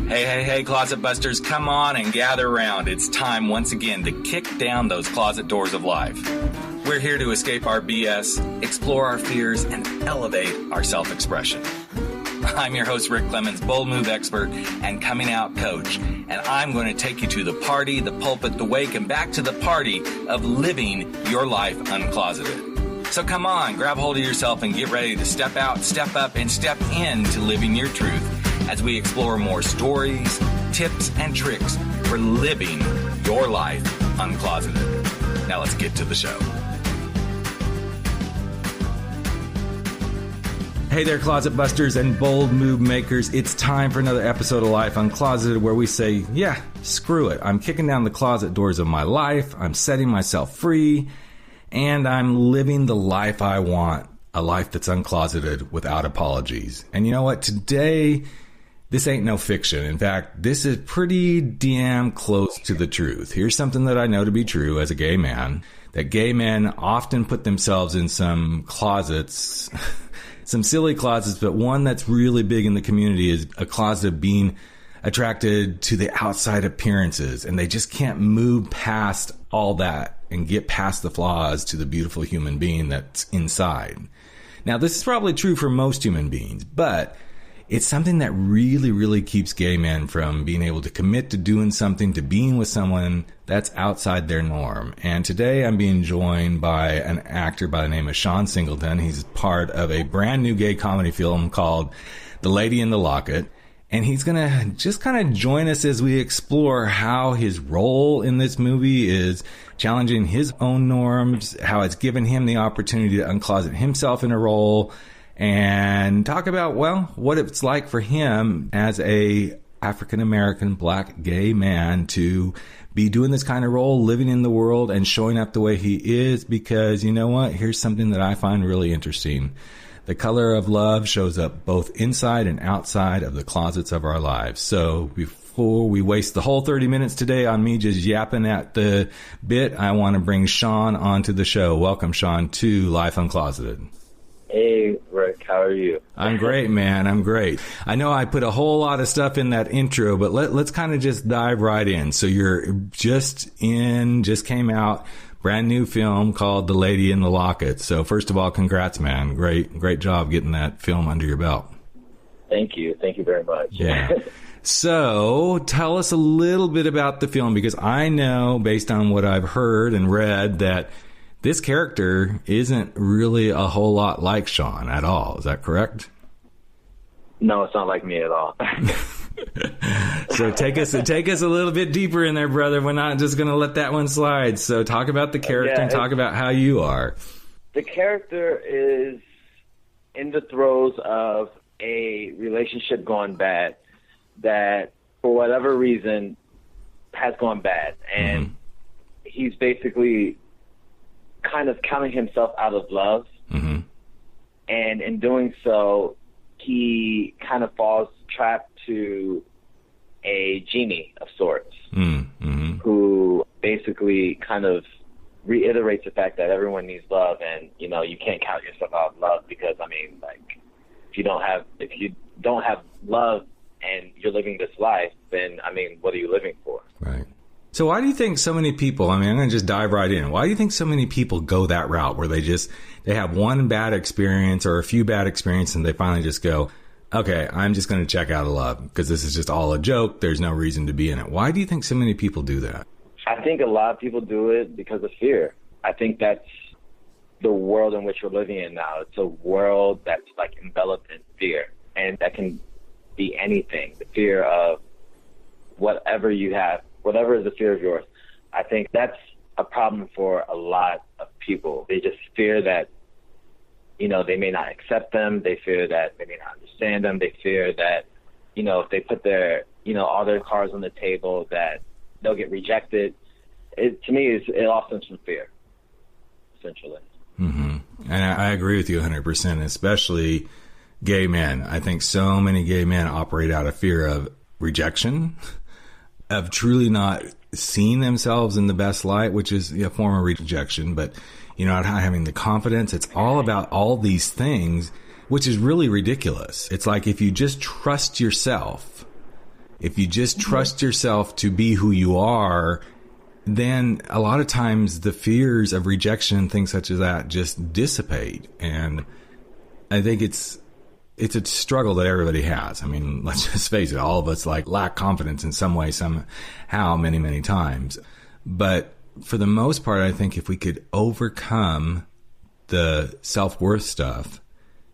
Hey, Closet Busters, come on and gather around. It's time once again to kick down those closet doors of life. We're here to escape our BS, explore our fears, and elevate our self-expression. I'm your host, Rick Clemens, bold move expert and coming out coach, and I'm going to take you to the party, the pulpit, the wake, and back to the party of living your life uncloseted. So come on, grab hold of yourself and get ready to step out, step up, and step into living your truth as we explore more stories, tips, and tricks for living your life uncloseted. Now let's get to the show. Hey there, Closet Busters and bold move makers. It's time for another episode of Life Uncloseted where we say, yeah, screw it. I'm kicking down the closet doors of my life. I'm setting myself free. And I'm living the life I want. A life that's uncloseted without apologies. And you know what? Today, this ain't no fiction. In fact, this is pretty damn close to the truth. Here's something that I know to be true as a gay man. That gay men often put themselves in some closets, some silly closets, but one that's really big in the community is a closet of being attracted to the outside appearances. And they just can't move past all that and get past the flaws to the beautiful human being that's inside. Now, this is probably true for most human beings, but it's something that really, really keeps gay men from being able to commit to doing something, to being with someone that's outside their norm. And today I'm being joined by an actor by the name of Shawn Singleton. He's part of a brand new gay comedy film called The Lady in the Locket. And he's going to just kind of join us as we explore how his role in this movie is challenging his own norms, how it's given him the opportunity to uncloset himself in a role, and talk about, well, what it's like for him as a African-American black gay man to be doing this kind of role, living in the world and showing up the way he is, because you know what? Here's something that I find really interesting. The color of love shows up both inside and outside of the closets of our lives. So before we waste the whole 30 minutes today on me just yapping at the bit, I want to bring Shawn onto the show. Welcome, Shawn, to Life Uncloseted. Hey, Rick, how are you? I'm great, man. I'm great. I know I put a whole lot of stuff in that intro, but let's kind of just dive right in. So you're just came out, brand new film called The Lady in the Locket. So first of all, congrats, man. Great job getting that film under your belt. Thank you. Thank you very much. Yeah. So tell us a little bit about the film, because I know based on what I've heard and read that this character isn't really a whole lot like Shawn at all. Is that correct? No, it's not like me at all. So take us a little bit deeper in there, brother. We're not just going to let that one slide. So talk about the character and talk about how you are. The character is in the throes of a relationship gone bad that, for whatever reason, has gone bad. And he's basically kind of counting himself out of love. And in doing so, he kind of falls trapped to a genie of sorts who basically kind of reiterates the fact that everyone needs love, and you know, you can't count yourself out of love, because I mean, like, if you don't have love and you're living this life, then I mean, what are you living for? Right. So why do you think so many people, I mean, I'm going to just dive right in. Why do you think so many people go that route where they have one bad experience or a few bad experiences and they finally just go, okay, I'm just going to check out of love because this is just all a joke. There's no reason to be in it. Why do you think so many people do that? I think a lot of people do it because of fear. I think that's the world in which we're living in now. It's a world that's like enveloped in fear, and that can be anything. The fear of whatever you have, whatever is the fear of yours. I think that's a problem for a lot of people. They just fear that, you know, they may not accept them. They fear that they may not understand them. They fear that, you know, if they put their, you know, all their cards on the table, that they'll get rejected. To me, it all stems from fear, essentially. And I agree with you 100%, especially gay men. I think so many gay men operate out of fear of rejection, of truly not seeing themselves in the best light, which is a form of rejection, but, you know, not having the confidence. It's all about all these things, which is really ridiculous. It's like if you just trust yourself If you just trust yourself to be who you are, then a lot of times the fears of rejection and things such as that just dissipate. And I think it's a struggle that everybody has. I mean, let's just face it, all of us lack confidence in some way, somehow, many, many times. But for the most part, I think if we could overcome the self-worth stuff,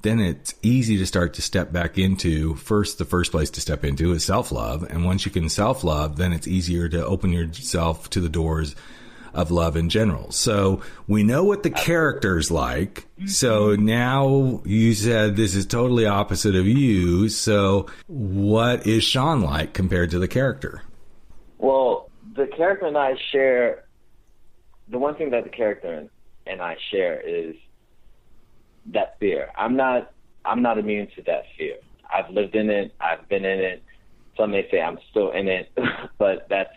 then it's easy to start to step back into the first place to step into is self-love. And once you can self-love, then it's easier to open yourself to the doors of love in general. So we know what the character's like. So now you said this is totally opposite of you. So what is Shawn like compared to the character? Well, the character and I share, the one thing that the character and I share is that fear. I'm not immune to that fear. I've lived in it. I've been in it. Some may say I'm still in it, but that's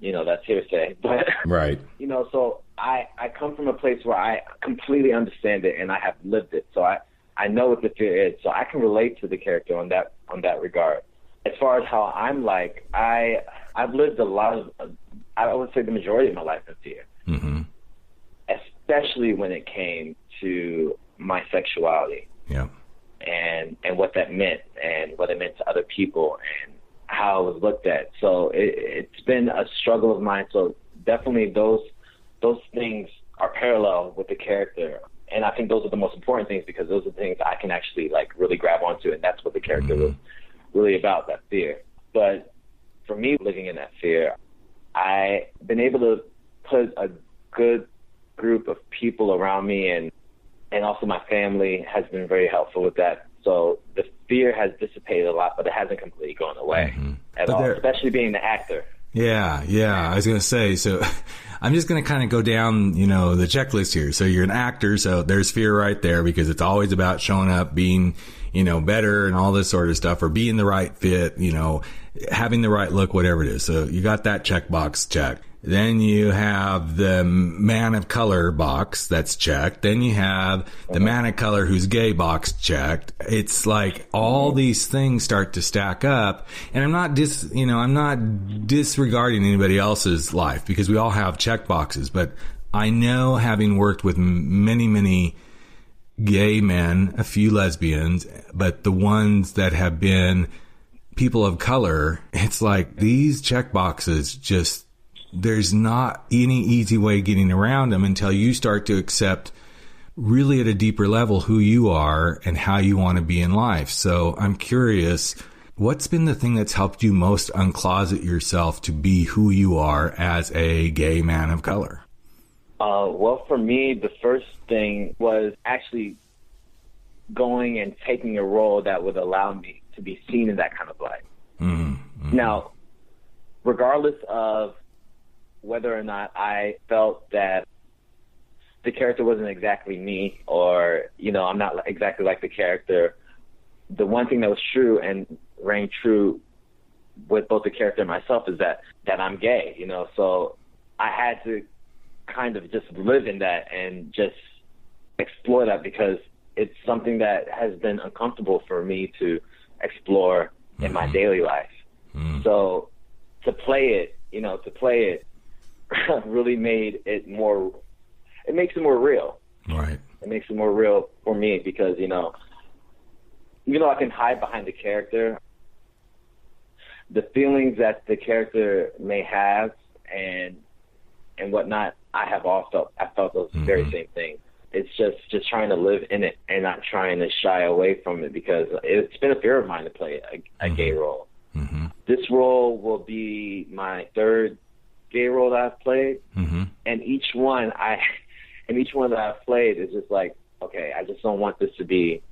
hearsay. But right. So I come from a place where I completely understand it and I have lived it. So I know what the fear is. So I can relate to the character on that regard. As far as how I'm like, I've lived a lot of, I would say the majority of my life in fear. Mm-hmm. Especially when it came to my sexuality. Yeah. And what that meant and what it meant to other people and how it was looked at. So it's been a struggle of mine. So definitely those things are parallel with the character. And I think those are the most important things because those are the things I can actually really grab onto. And that's what the character was really about, that fear. But for me, living in that fear, I've been able to put a good group of people around me and also my family has been very helpful with that. So the fear has dissipated a lot, but it hasn't completely gone away at all, especially being the actor. Yeah. I was going to say, so I'm just going to kind of go down, the checklist here. So you're an actor, so there's fear right there because it's always about showing up, being, better and all this sort of stuff, or being the right fit, having the right look, whatever it is. So you got that checkbox checked. Then you have the man of color box that's checked. Then you have the man of color who's gay box checked. It's like all these things start to stack up. And I'm not disregarding anybody else's life because we all have check boxes. But I know, having worked with many, many gay men, a few lesbians, but the ones that have been people of color, it's like these check boxes just, there's not any easy way getting around them until you start to accept really at a deeper level who you are and how you want to be in life. So I'm curious, what's been the thing that's helped you most uncloset yourself to be who you are as a gay man of color? Well, for me, the first thing was actually going and taking a role that would allow me to be seen in that kind of light. Mm-hmm. Now, regardless of whether or not I felt that the character wasn't exactly me or, I'm not exactly like the character, the one thing that was true and rang true with both the character and myself is that I'm gay, so I had to kind of just live in that and just explore that because it's something that has been uncomfortable for me to explore in my daily life. So to play it really made it more, it makes it more real. Right. It makes it more real for me because, even though I can hide behind the character, the feelings that the character may have and whatnot, I felt those very same things. It's just trying to live in it and not trying to shy away from it because it's been a fear of mine to play a gay role. Mm-hmm. This role will be my third gay role that I've played, and each one that I've played is just like, okay, I just don't want this to be,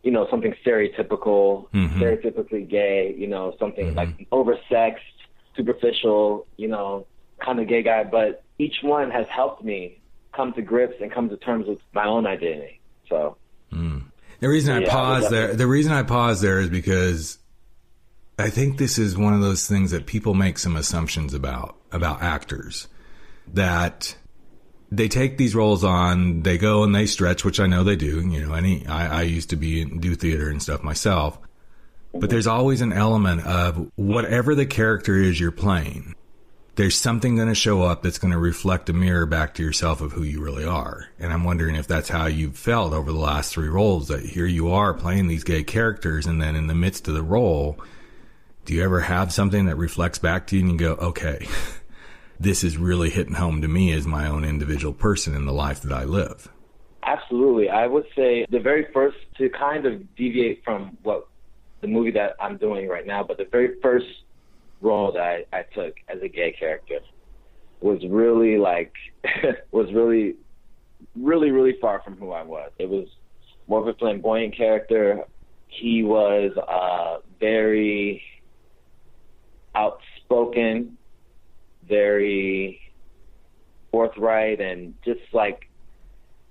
something stereotypical, stereotypically gay, something like oversexed, superficial, kind of gay guy. But each one has helped me come to grips and come to terms with my own identity. So the reason I pause there is because I think this is one of those things that people make some assumptions about actors, that they take these roles on, they go and they stretch, which I know they do. I used to do theater and stuff myself. But there's always an element of whatever the character is you're playing, there's something going to show up that's going to reflect a mirror back to yourself of who you really are. And I'm wondering if that's how you've felt over the last 3 roles, that here you are playing these gay characters, and then in the midst of the role, do you ever have something that reflects back to you and you go, okay, this is really hitting home to me as my own individual person in the life that I live? Absolutely. I would say the very first, to kind of deviate from what the movie that I'm doing right now, but the very first role that I took as a gay character was really really far from who I was. It was more of a flamboyant character. He was very outspoken, very forthright, and just like,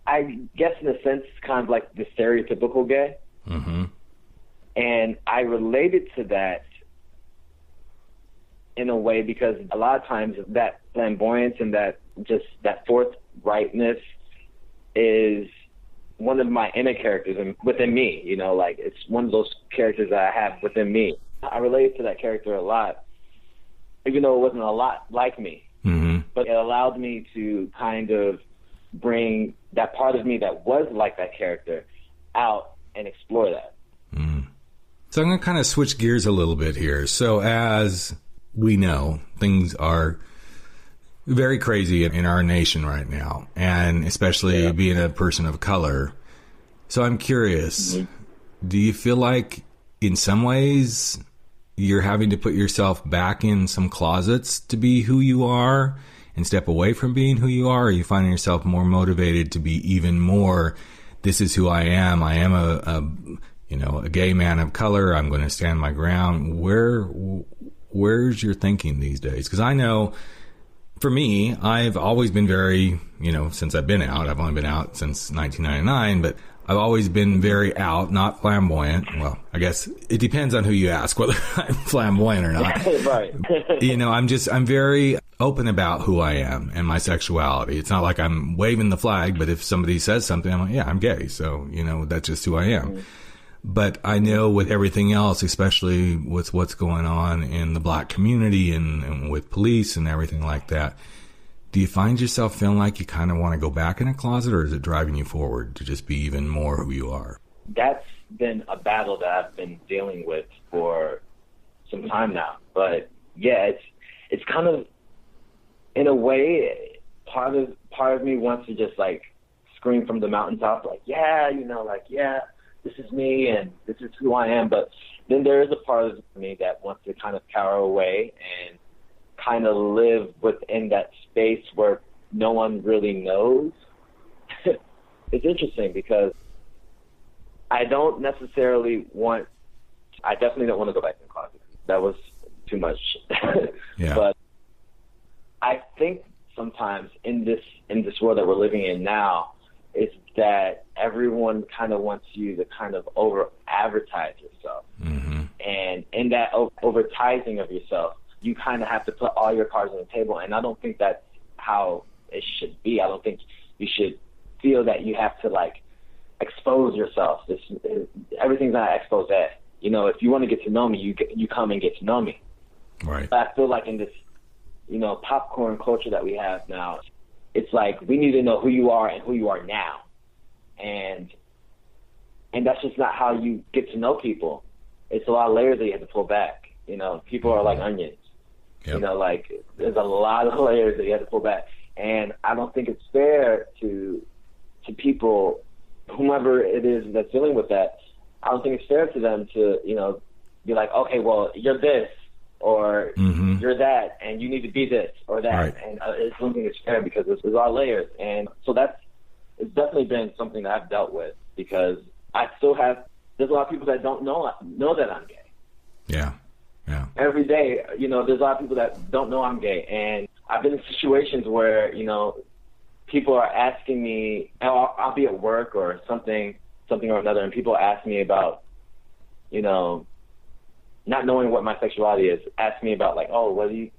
I guess in a sense, kind of like the stereotypical gay. Mm-hmm. And I related to that in a way because a lot of times that flamboyance and that forthrightness is one of my inner characters within me. You know, like, it's one of those characters that I have within me. I related to that character a lot, even though it wasn't a lot like me. Mm-hmm. But it allowed me to kind of bring that part of me that was like that character out and explore that. Mm. So I'm going to kind of switch gears a little bit here. So as we know, things are very crazy in our nation right now, and especially being a person of color. So I'm curious, do you feel like in some ways you're having to put yourself back in some closets to be who you are and step away from being who you are? Or are you finding yourself more motivated to be even more, this is who I am a gay man of color, I'm going to stand my ground? Where's your thinking these days? Because I know, for me, I've always been very, since I've been out, I've only been out since 1999, but I've always been very out, not flamboyant. Well, I guess it depends on who you ask, whether I'm flamboyant or not. Right. I'm very open about who I am and my sexuality. It's not like I'm waving the flag, but if somebody says something, I'm like, yeah, I'm gay. So, that's just who I am. Mm-hmm. But I know with everything else, especially with what's going on in the black community and with police and everything like that, do you find yourself feeling like you kind of want to go back in a closet, or is it driving you forward to just be even more who you are? That's been a battle that I've been dealing with for some time now. But yeah, it's kind of, in a way, part of me wants to just like scream from the mountaintop, like, yeah, this is me and this is who I am. But then there is a part of me that wants to kind of cower away and kind of live within that space where no one really knows. It's interesting because I definitely don't want to go back in the closet. That was too much. Yeah. But I think sometimes in this world that we're living in now, is that everyone kind of wants you to kind of over-advertise yourself. Mm-hmm. And in that over-advertising of yourself, you kind of have to put all your cards on the table. And I don't think that's how it should be. I don't think you should feel that you have to, like, expose yourself. Everything's not expose. If you want to get to know me, you come and get to know me. Right. But I feel like in this, popcorn culture that we have now, it's like we need to know who you are and who you are now. And that's just not how you get to know people. It's a lot of layers that you have to pull back. People are like onions. Yep. There's a lot of layers that you have to pull back. And I don't think it's fair to people, whomever it is that's dealing with that. I don't think it's fair to them to, be like, okay, well, you're this, or you're that, and you need to be this or that. Right. And I don't think it's fair because there's a lot of layers. And so it's definitely been something that I've dealt with, because I still have, there's a lot of people that don't know that I'm gay. Yeah. Yeah. Every day, there's a lot of people that don't know I'm gay. And I've been in situations where, people are asking me, I'll be at work or something or another, and people ask me about, not knowing what my sexuality is, ask me about, like, oh, what do you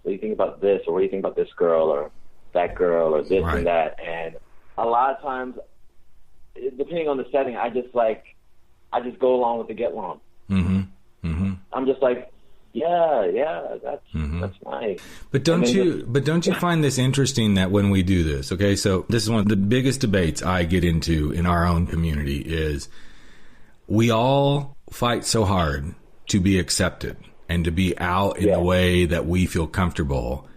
think about this, or what do you think about this girl or that girl or this and that. And a lot of times, depending on the setting, I just go along with the get along. Mm-hmm. I'm just like, yeah, that's nice. But don't you find this interesting that when we do this, okay, so this is one of the biggest debates I get into in our own community is we all fight so hard to be accepted and to be out in the way that we feel comfortable.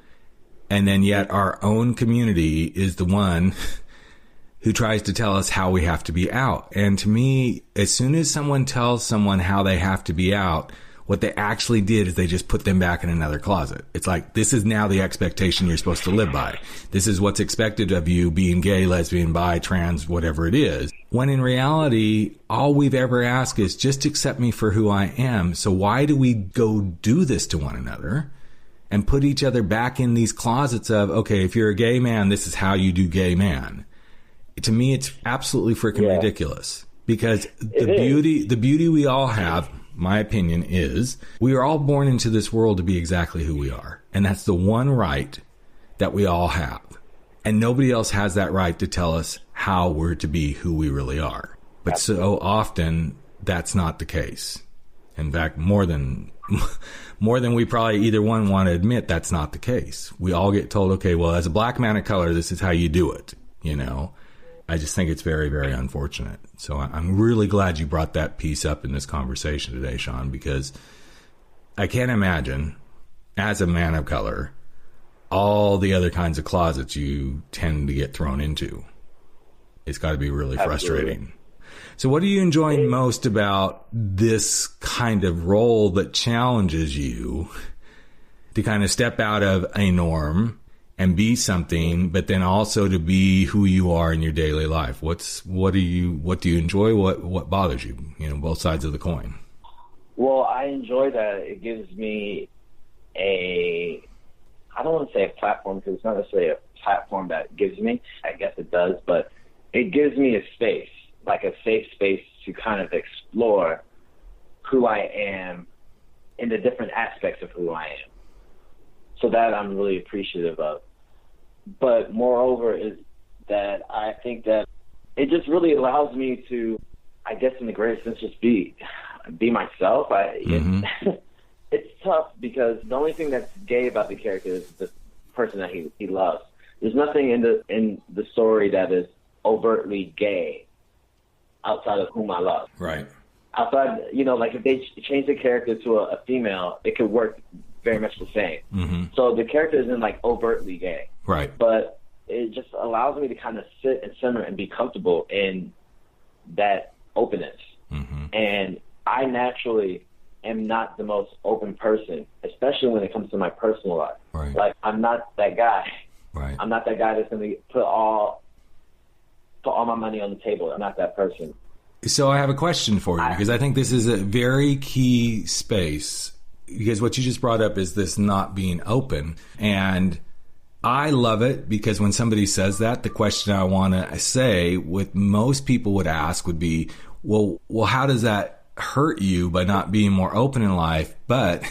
And then yet our own community is the one who tries to tell us how we have to be out. And to me, as soon as someone tells someone how they have to be out, what they actually did is they just put them back in another closet. It's like, this is now the expectation you're supposed to live by. This is what's expected of you being gay, lesbian, bi, trans, whatever it is. When in reality, all we've ever asked is just accept me for who I am. So why do we go do this to one another and put each other back in these closets of, okay, if you're a gay man, this is how you do gay man. To me, it's absolutely freaking ridiculous, because the beauty we all have, my opinion is, we are all born into this world to be exactly who we are. And that's the one right that we all have. And nobody else has that right to tell us how we're to be who we really are. But so often that's not the case. In fact, more than we probably either one want to admit, that's not the case. We all get told, okay, well, as a black man of color, this is how you do it, you know. I just think it's very, very unfortunate. So I'm really glad you brought that piece up in this conversation today, Shawn, because I can't imagine, as a man of color, all the other kinds of closets you tend to get thrown into. It's got to be really frustrating. So what are you enjoying most about this kind of role that challenges you to kind of step out of a norm and be something, but then also to be who you are in your daily life? What do you enjoy? What bothers you? You know, both sides of the coin. Well, I enjoy that. It gives me I don't want to say a platform, because it's not necessarily a platform that gives me. I guess it does, but it gives me a space, like a safe space to kind of explore who I am in the different aspects of who I am. So that I'm really appreciative of. But moreover is that I think that it just really allows me to, I guess in the greatest sense, just be myself. It's tough because the only thing that's gay about the character is the person that he loves. There's nothing in the story that is overtly gay outside of whom I love. Right. Outside, you know, like if they change the character to a female, it could work very much the same. Mm-hmm. So the character isn't like overtly gay. Right. But it just allows me to kind of sit and simmer and be comfortable in that openness. Mm-hmm. And I naturally am not the most open person, especially when it comes to my personal life. Right. Like, I'm not that guy. Right. I'm not that guy that's going to put all my money on the table. I'm not that person. So I have a question for you, because I think this is a very key space, because what you just brought up is this not being open. And I love it, because when somebody says that, the question I want to say, what most people would ask would be, well, how does that hurt you by not being more open in life? But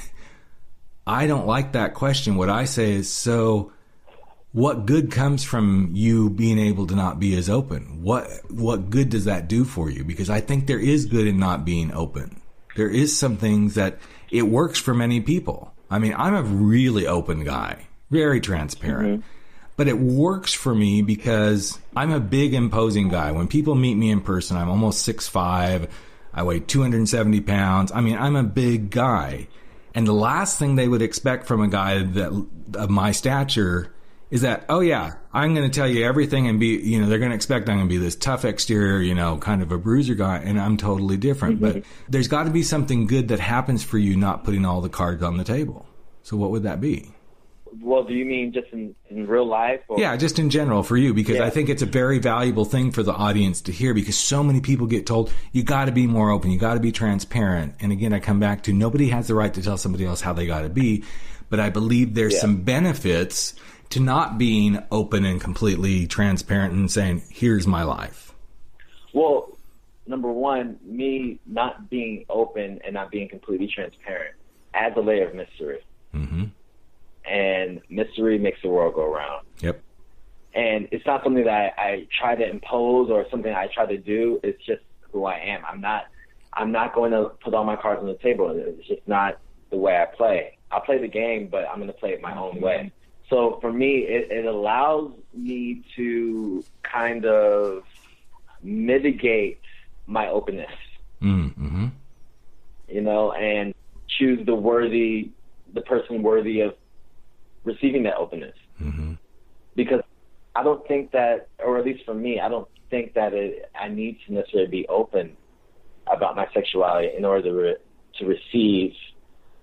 I don't like that question. What I say is, so what good comes from you being able to not be as open? What good does that do for you? Because I think there is good in not being open. There is some things that it works for many people. I mean, I'm a really open guy, very transparent. Mm-hmm. But it works for me because I'm a big, imposing guy. When people meet me in person, I'm almost 6'5". I weigh 270 pounds. I mean, I'm a big guy. And the last thing they would expect from a guy of my stature is that, oh yeah, I'm going to tell you everything and be, you know, they're going to expect I'm going to be this tough exterior, you know, kind of a bruiser guy, and I'm totally different. Mm-hmm. But there's got to be something good that happens for you not putting all the cards on the table. So what would that be? Well, do you mean just in real life? Or? Yeah, just in general for you, because I think it's a very valuable thing for the audience to hear, because so many people get told, you got to be more open, you got to be transparent. And again, I come back to, nobody has the right to tell somebody else how they got to be. But I believe there's some benefits to not being open and completely transparent and saying, here's my life. Well, number one, me not being open and not being completely transparent adds a layer of mystery. Mm-hmm. And mystery makes the world go round. Yep. And it's not something that I try to impose or something I try to do. It's just who I am. I'm I'm not going to put all my cards on the table. It's just not the way I play. I'll play the game, but I'm going to play it my own way. So for me, it allows me to kind of mitigate my openness, mm-hmm. you know, and choose the person worthy of receiving that openness. Mm-hmm. Because I don't think that, or at least for me, I don't think that I need to necessarily be open about my sexuality in order to receive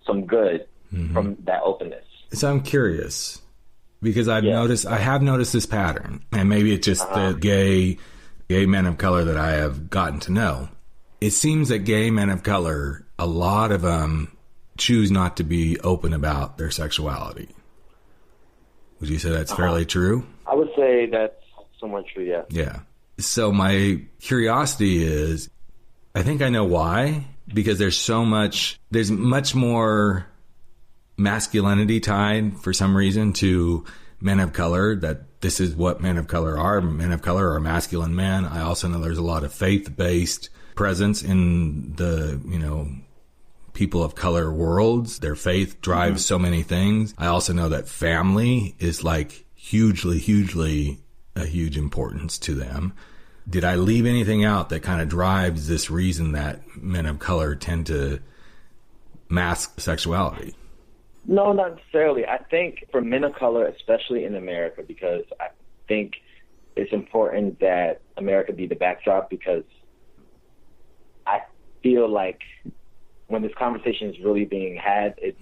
some good mm-hmm. from that openness. So I'm curious, because I have noticed this pattern, and maybe it's just the gay men of color that I have gotten to know. It seems that gay men of color, a lot of them choose not to be open about their sexuality. Would you say that's fairly true? I would say that's somewhat true, yeah. Yeah. So my curiosity is, I think I know why, because there's much more masculinity tied for some reason to men of color, that this is what men of color are. Men of color are masculine men. I also know there's a lot of faith-based presence in the, people of color worlds. Their faith drives so many things. I also know that family is like hugely a huge importance to them. Did I leave anything out that kind of drives this reason that men of color tend to mask sexuality? No, not necessarily. I think for men of color, especially in America, because I think it's important that America be the backdrop, because I feel like when this conversation is really being had, it's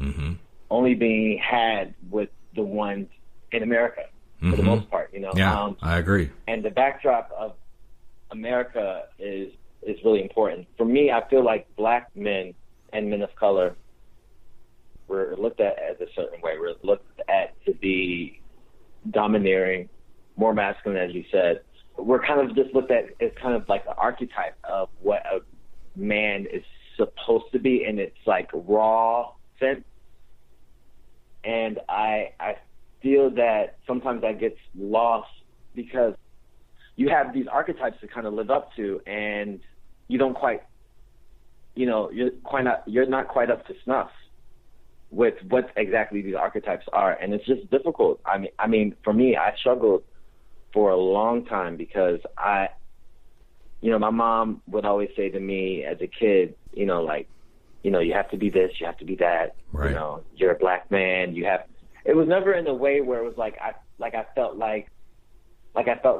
only being had with the ones in America for the most part, Yeah, I agree. And the backdrop of America is really important. For me, I feel like black men and men of color were looked at as a certain way. We're looked at to be domineering, more masculine, as you said. We're kind of just looked at as kind of like the archetype of what a man is supposed to be in its like raw sense. And I feel that sometimes that gets lost because you have these archetypes to kind of live up to, and you don't quite, you're not quite up to snuff with what exactly these archetypes are. And it's just difficult. I mean, for me, I struggled for a long time because my mom would always say to me as a kid, you have to be this, you have to be that, right. You're a black man, it was never in a way where it was I felt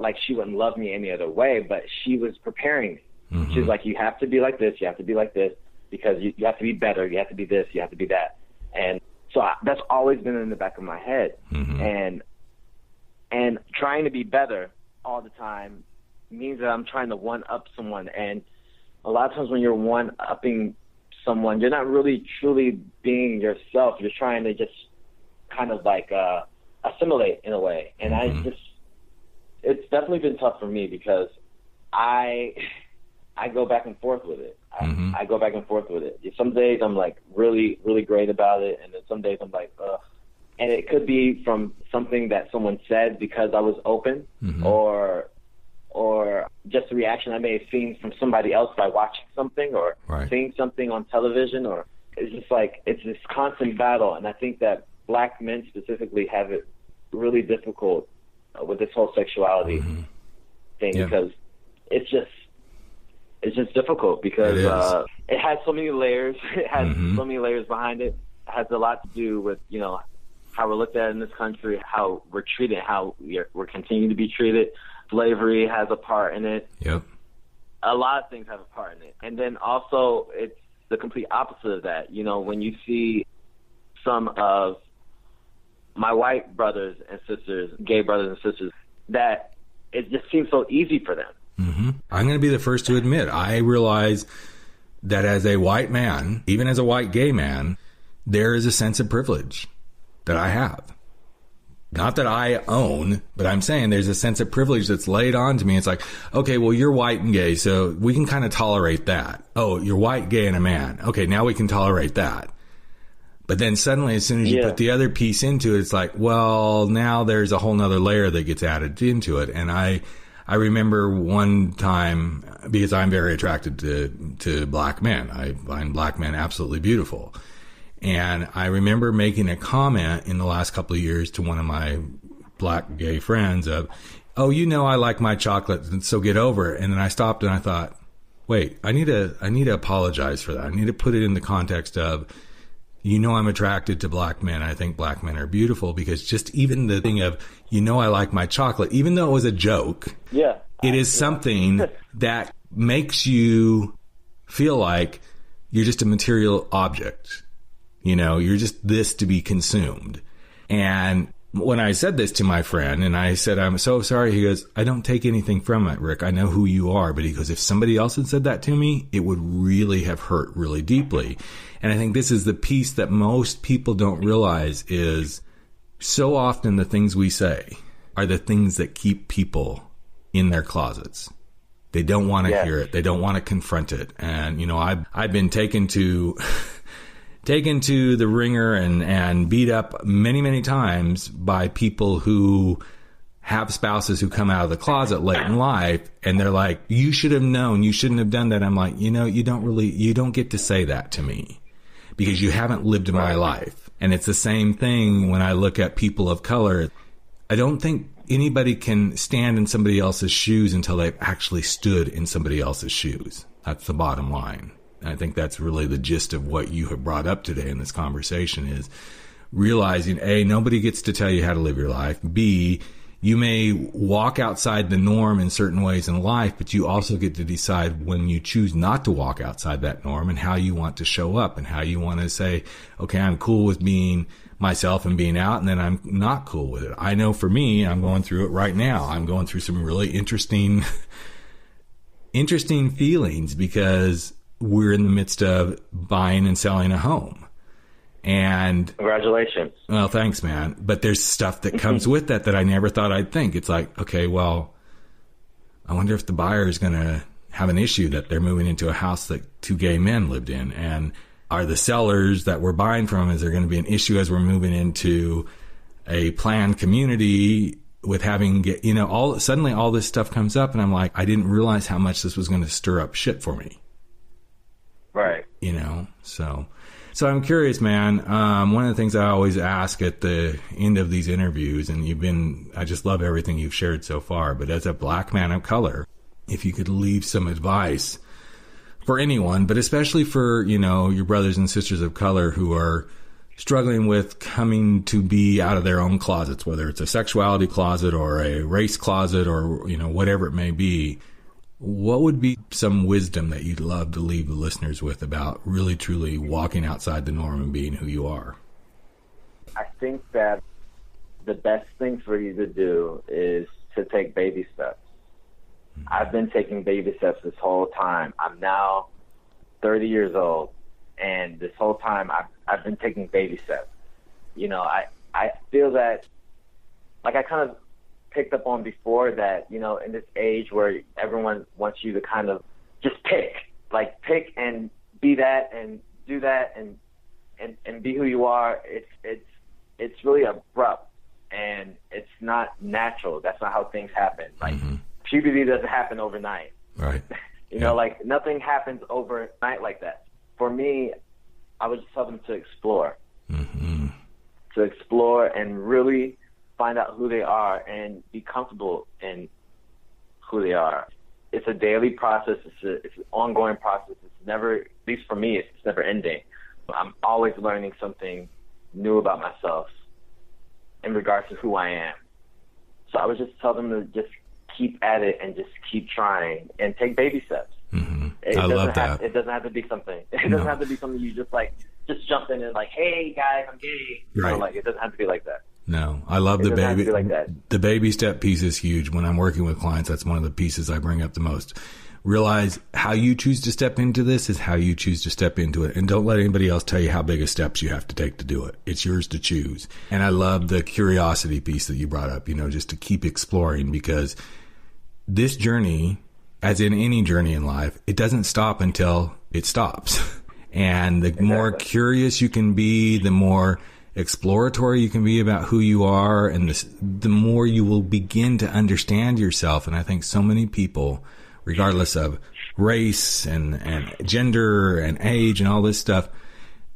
like she wouldn't love me any other way, but she was preparing me. Mm-hmm. She was like, you have to be like this, you have to be like this, because you have to be better, you have to be this, you have to be that. And so that's always been in the back of my head. Mm-hmm. And trying to be better all the time means that I'm trying to one-up someone. And a lot of times when you're one-upping someone, you're not really truly being yourself. You're trying to just kind of like assimilate in a way. And it's definitely been tough for me because I go back and forth with it. I go back and forth with it. Some days I'm like really, really great about it, and then some days I'm like, ugh. And it could be from something that someone said because I was open, or just a reaction I may have seen from somebody else by watching something or seeing something on television, or it's just like it's this constant battle. And I think that black men specifically have it really difficult with this whole sexuality thing because it's just difficult because it has so many layers. It has so many layers behind it. It has a lot to do with how we're looked at in this country, how we're treated, how we're continuing to be treated. Slavery has a part in it. Yep. A lot of things have a part in it. And then also it's the complete opposite of that. When you see some of my white brothers and sisters, gay brothers and sisters, that it just seems so easy for them. I'm going to be the first to admit, I realize that as a white man, even as a white gay man, there is a sense of privilege that I have. Not that I own, but I'm saying there's a sense of privilege that's laid on to me. It's like, okay, well, you're white and gay, so we can kind of tolerate that. Oh, you're white, gay, and a man. Okay, now we can tolerate that. But then suddenly, as soon as you put the other piece into it, it's like, well, now there's a whole nother layer that gets added into it. And I I remember one time, because I'm very attracted to black men. I find black men absolutely beautiful. And I remember making a comment in the last couple of years to one of my black gay friends of, oh, I like my chocolate, so get over it. And then I stopped and I thought, wait, I need to apologize for that. I need to put it in the context of, I'm attracted to black men. I think black men are beautiful, because just even the thing of, I like my chocolate, even though it was a joke, it is something that makes you feel like you're just a material object. You're just this to be consumed. And when I said this to my friend and I said, I'm so sorry, he goes, I don't take anything from it, Rick. I know who you are. But he goes, if somebody else had said that to me, it would really have hurt really deeply. And I think this is the piece that most people don't realize is so often the things we say are the things that keep people in their closets. They don't want to hear it. They don't want to confront it. And, I've been taken to the ringer and beat up many, many times by people who have spouses who come out of the closet late in life, and they're like, you should have known, you shouldn't have done that. I'm like, you don't get to say that to me, because you haven't lived my life. And it's the same thing when I look at people of color. I don't think anybody can stand in somebody else's shoes until they've actually stood in somebody else's shoes. That's the bottom line. And I think that's really the gist of what you have brought up today in this conversation, is realizing, A, nobody gets to tell you how to live your life. B, you may walk outside the norm in certain ways in life, but you also get to decide when you choose not to walk outside that norm and how you want to show up and how you want to say, okay, I'm cool with being myself and being out, and then I'm not cool with it. I know for me, I'm going through it right now. I'm going through some really interesting feelings, because we're in the midst of buying and selling a home. And congratulations. Well, thanks, man. But there's stuff that comes with that I never thought I'd think. It's like, okay, well, I wonder if the buyer is going to have an issue that they're moving into a house that two gay men lived in. And are the sellers that we're buying from, is there going to be an issue as we're moving into a planned community with having, suddenly all this stuff comes up, and I'm like, I didn't realize how much this was going to stir up shit for me. Right. So I'm curious, man. One of the things I always ask at the end of these interviews, and I just love everything you've shared so far, but as a black man of color, if you could leave some advice for anyone, but especially for, your brothers and sisters of color who are struggling with coming to be out of their own closets, whether it's a sexuality closet or a race closet or, whatever it may be, what would be some wisdom that you'd love to leave the listeners with about really, truly walking outside the norm and being who you are? I think that the best thing for you to do is to take baby steps. Mm-hmm. I've been taking baby steps this whole time. I'm now 30 years old, and this whole time I've been taking baby steps. I feel that, like I kind of picked up on before, that, in this age where everyone wants you to kind of just pick and be that and do that and be who you are. It's really abrupt, and it's not natural. That's not how things happen. Like, puberty doesn't happen overnight. Right. Like nothing happens overnight like that. For me, I would just tell them to explore. Mm-hmm. To explore and really find out who they are and be comfortable in who they are. It's a daily process. It's an ongoing process. It's never, at least for me, it's never ending. I'm always learning something new about myself in regards to who I am. So I would just tell them to just keep at it and just keep trying and take baby steps. Mm-hmm. I love that. It doesn't have to be something. It doesn't have to be something you just jump in and like, hey guys, I'm gay. Right. It doesn't have to be like that. No, I love the baby. Like that. The baby step piece is huge. When I'm working with clients, that's one of the pieces I bring up the most. Realize how you choose to step into this is how you choose to step into it. And don't let anybody else tell you how big of steps you have to take to do it. It's yours to choose. And I love the curiosity piece that you brought up, just to keep exploring, because this journey, as in any journey in life, it doesn't stop until it stops. And the more curious you can be, the more exploratory you can be about who you are, and the more you will begin to understand yourself. And I think so many people, regardless of race and gender and age and all this stuff,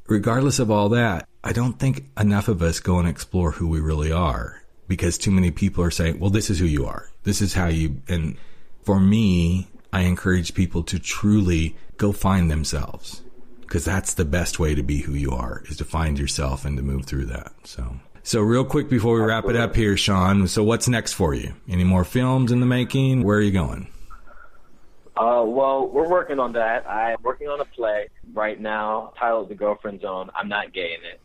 regardless of all that, I don't think enough of us go and explore who we really are, because too many people are saying, well, this is who you are. This is how you, and for me, I encourage people to truly go find themselves, because that's the best way to be who you are, is to find yourself and to move through that. So real quick before we wrap it up here, Shawn, so what's next for you? Any more films in the making? Where are you going? Well, we're working on that. I'm working on a play right now titled The Girlfriend Zone. I'm not gay in it.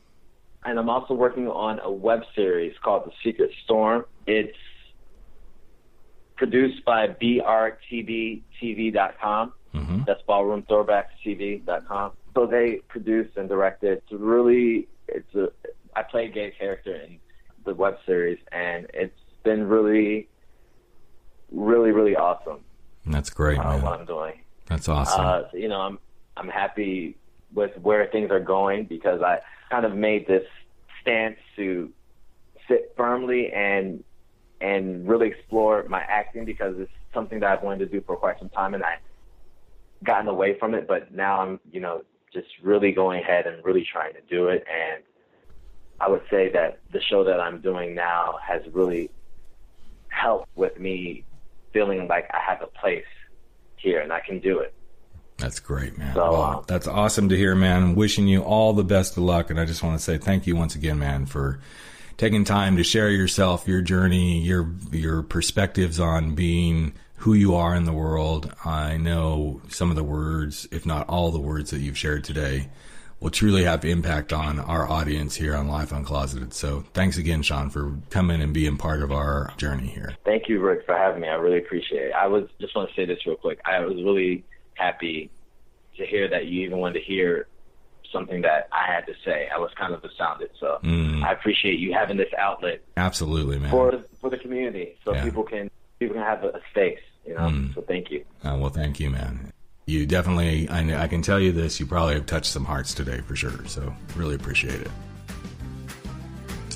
And I'm also working on a web series called The Secret Storm. It's produced by brtbtv.com. Mm-hmm. That's ballroomthrowbackstv.com. So they produce and direct it. I play a gay character in the web series, and it's been really, really, really awesome. That's great, man. What I'm doing. That's awesome. I'm happy with where things are going, because I kind of made this stance to sit firmly and really explore my acting, because it's something that I've wanted to do for quite some time, and I've gotten away from it. But now I'm, just really going ahead and really trying to do it. And I would say that the show that I'm doing now has really helped with me feeling like I have a place here and I can do it. That's great, man. So, well, that's awesome to hear, man. I'm wishing you all the best of luck. And I just want to say thank you once again, man, for taking time to share yourself, your journey, your perspectives on being who you are in the world. I know some of the words, if not all the words that you've shared today, will truly have impact on our audience here on Life Uncloseted. So thanks again, Shawn, for coming and being part of our journey here. Thank you, Rick, for having me. I really appreciate it. Just want to say this real quick. I was really happy to hear that you even wanted to hear something that I had to say. I was kind of astounded. So I appreciate you having this outlet. Absolutely, man. For the community, so people can have a space, So thank you. Well, thank you, man. You definitely, I can tell you this, you probably have touched some hearts today for sure. So really appreciate it.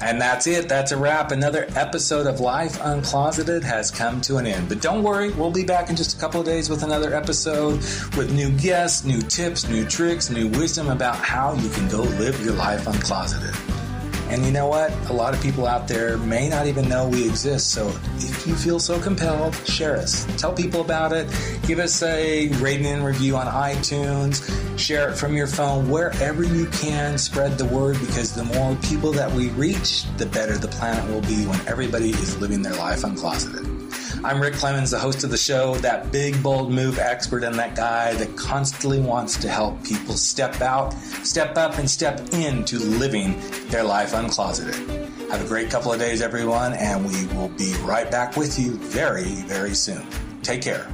And that's it. That's a wrap. Another episode of Life Uncloseted has come to an end. But don't worry, we'll be back in just a couple of days with another episode with new guests, new tips, new tricks, new wisdom about how you can go live your life uncloseted. And you know what? A lot of people out there may not even know we exist. So if you feel so compelled, share us. Tell people about it. Give us a rating and review on iTunes. Share it from your phone. Wherever you can, spread the word, because the more people that we reach, the better the planet will be when everybody is living their life uncloseted. I'm Rick Clemens, the host of the show, that big, bold move expert, and that guy that constantly wants to help people step out, step up, and step into living their life uncloseted. Have a great couple of days, everyone, and we will be right back with you very, very soon. Take care.